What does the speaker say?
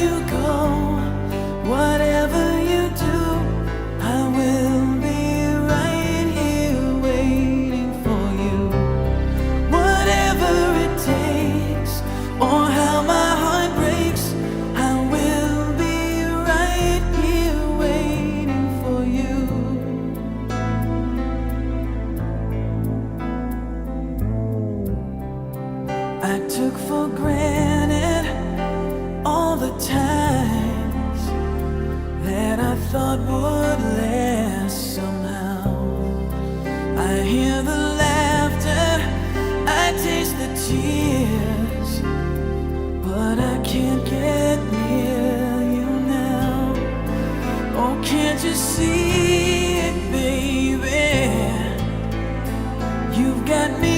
you go, whatever you do, I will be right here waiting for you. Whatever it takes, or how my heart breaks, I will be right here waiting for you. I took for granted all the times that I thought would last somehow. I hear the laughter, I taste the tears, but I can't get near you now. Oh, can't you see it, baby? You've got me